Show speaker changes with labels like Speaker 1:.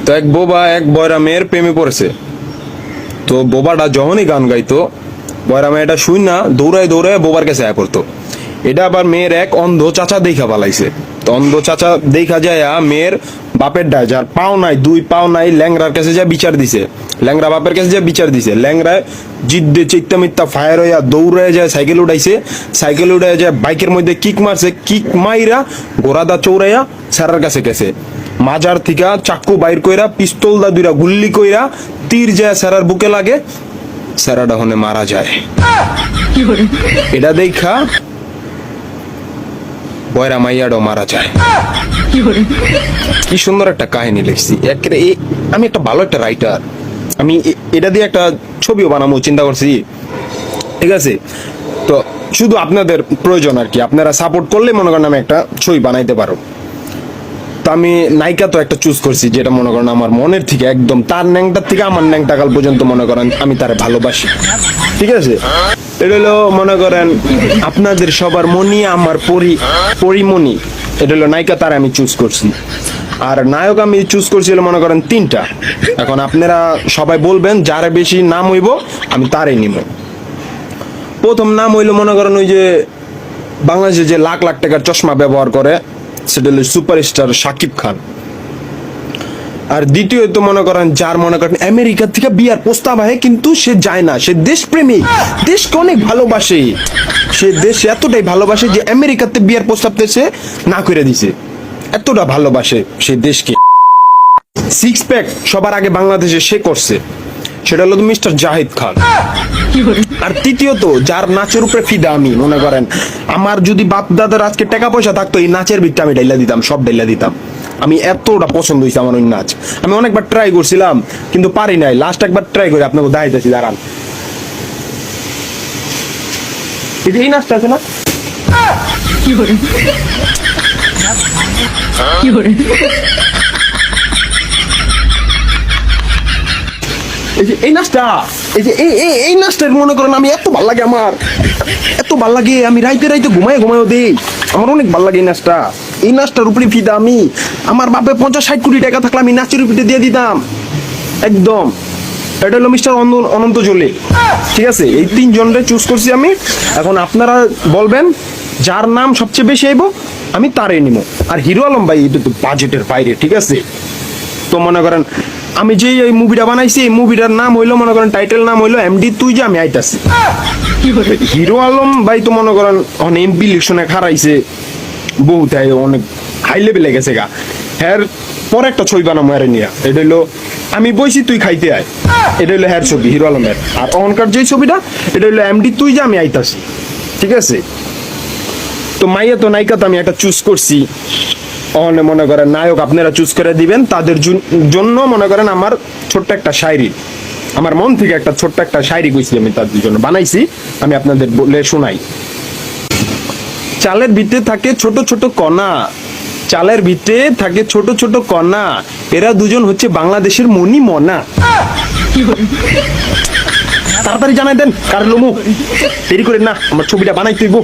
Speaker 1: তো এক বোবা এক বয়রা মেয়ের প্রেমে পড়েছে। তো বোবাটা যখনই গান গাইতো, বয়রা মেয়েটা শুই না দৌড়ায় দৌড়ায় বোবার কাছে আয়া পড়তো। এটা আবার মেয়ের এক অন্ধ চাচা দেখা পালাইছে। তো অন্ধ চাচা দেখা যায় মেয়ের বাপের ডায়, যার পাও নাই, দুই পাও নাই, ল্যাংরার কাছে যা বিচার দিছে। ল্যাংরা বাপের কাছে যা বিচার দিছে, ল্যাংরায় জিদ্দে চিত্তা মিত্তা ফায়ার হইয়া দৌড়ায় যায়, সাইকেল উঠাইছে, সাইকেল উঠায় যায় বাইকের মধ্যে কিক মারছে, কিক মাইরা গোড়াদা চৌড়াইয়া স্যারের কাছে গেছে। মাজার থিকা চাক্কু বাইর কইরা, পিস্তল দা দুইরা গুল্লি কইরা, তীর যায় স্যারার বুকে লাগে, স্যারাটা হনে মারা যায়। এটা দেখা বয়রা মাইয়াডও মারা যায়। কি সুন্দর একটা কাহিনী লিখছি। আমি একটা ভালো একটা রাইটার, আমি এটা দিয়ে একটা ছবিও বানাবো চিন্তা করছি। ঠিক আছে, তো শুধু আপনাদের প্রয়োজন আর কি, আপনারা সাপোর্ট করলে মনে করেন আমি একটা ছবি বানাইতে পারো। তো আমি নায়িকা তো একটা চুজ করছি যেটা মনে করেন আমার মনের থেকে একদম, তার ন্যাংটার থেকে আমার ন্যাংটাকাল পর্যন্ত মনে করেন আমি তারে ভালোবাসি। ঠিক আছে, এটা হলো মনে করেন আপনাদের সবার মনি, আমার পরিমণি। এটা হলো নায়িকা, তার আমি চুজ করছি। আর নায়ক আমি চুজ করছি মনে করেন 3টা। এখন আপনারা সবাই বলবেন যার বেশি নাম হইব আমি তারই নিব। প্রথম নাম হইলো মনে করেন ওই যে বাংলাদেশে যে লাখ লাখ টাকার চশমা ব্যবহার করে, সেটা হলো সুপারস্টার শাকিব খান। আর দ্বিতীয়ত মনে করেন যার মনে করেন আমেরিকা থেকে বিয়ার প্রস্তাব হয় কিন্তু সে যায় না, সে দেশপ্রেমিক, দেশকে অনেক ভালোবাসে, সে দেশ এতটাই ভালোবাসে যে আমেরিকাতে বিয়ার প্রস্তাবতে সে না করে দিছে, এতটা ভালোবাসে সে দেশকে। 6 প্যাক সবার আগে বাংলাদেশে সে করছে, সেটা হলো মিস্টার জাহিদ খান। আর তৃতীয়ত যার নাচের উপরে ফিদা আমি, মনে করেন আমার যদি বাপ দাদার আজকে টাকা পয়সা থাকতো এই নাচের ভিতরে আমি ডাইলা দিতাম, সব ডাইলা দিতাম। আমি এতটা পছন্দ হয়েছে আমার ওই নাচ। আমি অনেকবার ট্রাই করছিলাম কিন্তু পারি নাই, লাস্ট একবার ট্রাই করে আপনাকে দেখাইতেছি, দাঁড়ান। এই নাচটা আছে না, এই নাচটা, এই নাচটার মনে করেন আমি এত ভাল লাগে, আমার এত ভাল লাগে, আমি রাইতে রাইতে ঘুমায়ও দেই, আমার অনেক ভাল লাগে এই নাচটা। এই নাচটার উপরে ফিদা আমি। আমার বাপে 50-60 কোটি টাকা থাকলে আমি নাচের উপরে দিয়ে দিতাম একদম। এটা হলো মিস্টার অনন্ত জলি। ঠিক আছে, এই 3 জনরে চুজ করছি আমি। এখন আপনারা বলবেন যার নাম সবচেয়ে বেশি আইব আমি তারই নিব। আর হিরো আলম ভাই এটা তো বাজেটের বাইরে। ঠিক আছে, তো মনে করেন আমি যে এই মুভিটা বানাইছি, এই মুভিটার নাম হইলো মনে করেন, টাইটেল নাম হইলো এমডি তুই যে আমি আইতাছি। হিরো আলম ভাই তো মনে করেন অনেক এমপি ইলেকশনে হারাইছে, বহুত অনেক হাই লেভেলে গেছে গা। হ্যার পরে একটা ছবি বানাবো এর নিয়ে, এটা হইলো আমি বইছি তুই খাইতে আয়, এটা হইলো হ্যার ছবি হিরো আলমের। আর অনকার যে ছবিটা এটা হইলো এমডি তুই যে আমি আইতাছি। ঠিক আছে, তো মাইয়া তো নায়িকা তো আমি একটা চুজ করছি। মনে করেন নায়ক আপনারা চুজ করে দিবেন। তাদের জন্য মনে করেন আমার ছোট্ট একটা শায়রি, আমার মন থেকে একটা ছোট্ট একটা শায়রি কইছি আমি তাদের জন্য বানাইছি, আমি আপনাদের বলে শোনাই। চালের ভিতরে থাকে ছোট ছোট কণা, চালের ভিতরে থাকে ছোট ছোট কণা, এরা দুজন হচ্ছে বাংলাদেশের মনি মনা। তাড়াতাড়ি জানাই দেন কার লোমু, দেরি করেন না, আমার ছবিটা বানাই তুইব।